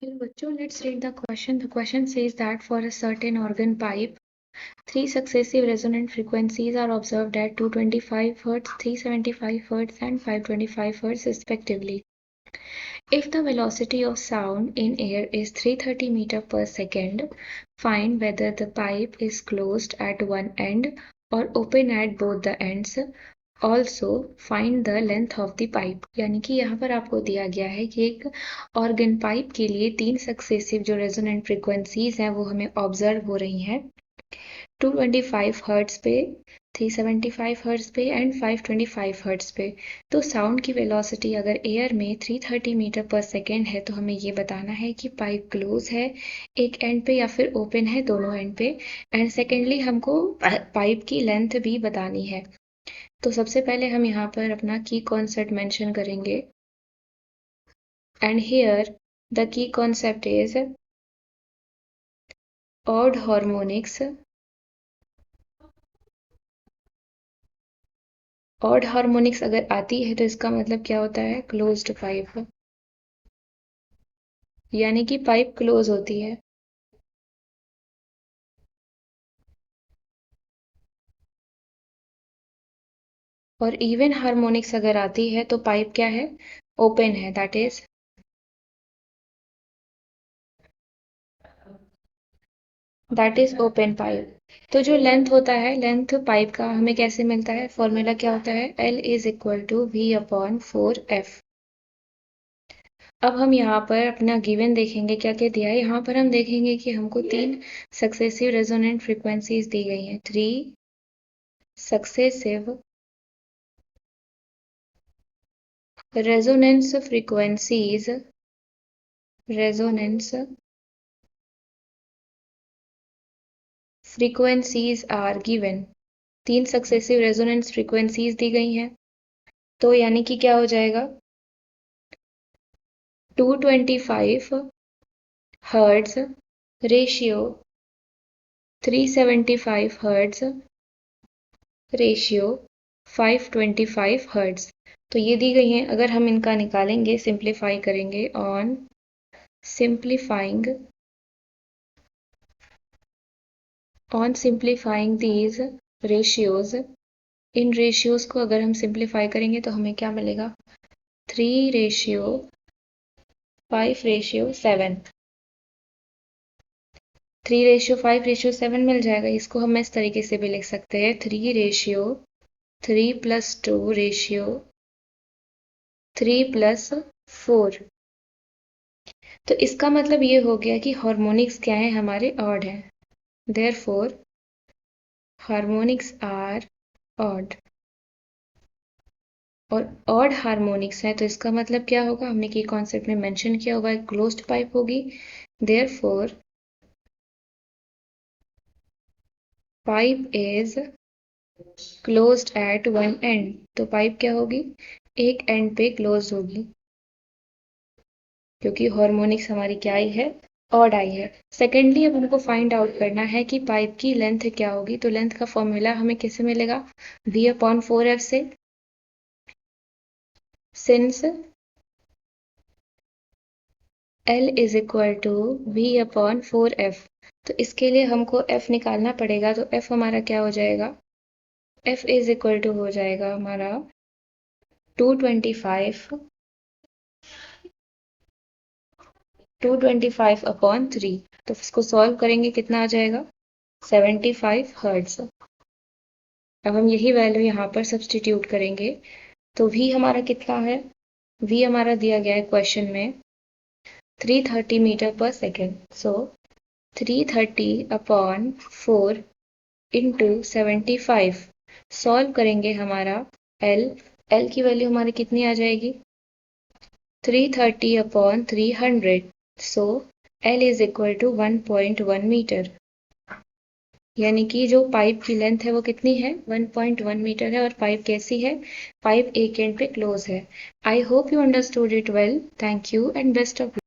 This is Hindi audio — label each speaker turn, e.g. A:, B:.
A: Hello, bachcho, let's read the question. The question says that for a certain organ pipe, three successive resonant frequencies are observed at 225 Hz, 375 Hz, and 525 Hz respectively. If the velocity of sound in air is 330 meter per second, find whether the pipe is closed at one end or open at both the ends. Also find the length of the pipe. यानी कि यहाँ पर आपको दिया गया है कि एक ऑर्गन पाइप के लिए तीन सक्सेसिव जो रेजोनेंट फ्रिक्वेंसीज हैं वो हमें ऑब्जर्व हो रही हैं 225 हर्ट्ज पे, 375 हर्ट्ज पे एंड 525 हर्ट्ज पे। तो साउंड की वेलोसिटी अगर एयर में 330 मीटर पर सेकेंड है तो हमें ये बताना है कि पाइप क्लोज है एक एंड पे या फिर ओपन है दोनों एंड पे। एंड सेकेंडली हमको पाइप की लेंथ भी बतानी है। तो सबसे पहले हम यहाँ पर अपना की कॉन्सेप्ट मेंशन करेंगे and here the key concept is odd harmonics. Odd harmonics अगर आती है तो इसका मतलब क्या होता है, क्लोज्ड पाइप, यानी कि पाइप क्लोज होती है। और इवन हार्मोनिक्स अगर आती है तो पाइप क्या है, ओपन है, दैट इज ओपन पाइप। तो जो लेंथ होता है, लेंथ पाइप का हमें कैसे मिलता है, फॉर्मूला क्या होता है, L is equal to V upon 4F। अब हम यहाँ पर अपना गिवन देखेंगे क्या क्या दिया है। यहाँ पर हम देखेंगे कि हमको तीन सक्सेसिव रेजोनेंट फ्रीक्वेंसीज दी गई हैं, three successive resonance frequencies, resonance frequencies are given. तीन सक्सेसिव रेजोनेंस फ्रीक्वेंसीज दी गई हैं। तो यानी कि क्या हो जाएगा, 225 hertz ratio 375 hertz ratio 525 hertz. तो ये दी गई हैं। अगर हम इनका निकालेंगे, सिंप्लीफाई करेंगे, on simplifying these ratios, in ratios को अगर हम सिंप्लीफाई करेंगे तो हमें क्या मिलेगा, 3:5:7, 3:5:7 मिल जाएगा। इसको हम इस तरीके से भी लिख सकते हैं, 3:3+2:3+4। तो इसका मतलब ये हो गया कि हार्मोनिक्स क्या है, हमारे ऑड हैं, देयरफॉर हार्मोनिक्स आर ऑड। और ऑड हार्मोनिक्स है तो इसका मतलब क्या होगा, हमने की कॉन्सेप्ट में मेंशन किया होगा, क्लोज्ड पाइप होगी। Therefore pipe is closed eight one and. तो पाइप क्या होगी, एक एंड पे क्लोज होगी, क्योंकि हार्मोनिक्स हमारी क्या आई है, ऑड आई है। सेकेंडली अब हमको फाइंड आउट करना है कि पाइप की लेंथ क्या होगी। तो लेंथ का फॉर्मूला हमें कैसे मिलेगा, V अपॉन 4F से। Since L is equal to V upon 4F, तो इसके लिए हमको F निकालना पड़ेगा। तो F हमारा क्या हो जाएगा, F इज इक्वल टू हो जाएगा हमारा 225 अपॉन 3। तो इसको सॉल्व करेंगे, कितना आ जाएगा, 75 हर्ट्ज। अब हम यही वैल्यू यहाँ पर सब्सटीट्यूट करेंगे। तो V हमारा कितना है, V हमारा दिया गया है क्वेश्चन में 330 मीटर पर सेकेंड। सो 330 अपॉन 4 इंटू 75। सॉल्व करेंगे हमारा L की वैल्यू हमारी कितनी आ जाएगी, 330 upon 300। So L is equal to 1.1 metre. यानी कि जो पाइप की लेंथ है वो कितनी है, 1.1 मीटर है। और पाइप कैसी है, पाइप एक एंड पे क्लोज है। I hope you understood it well. Thank you and best of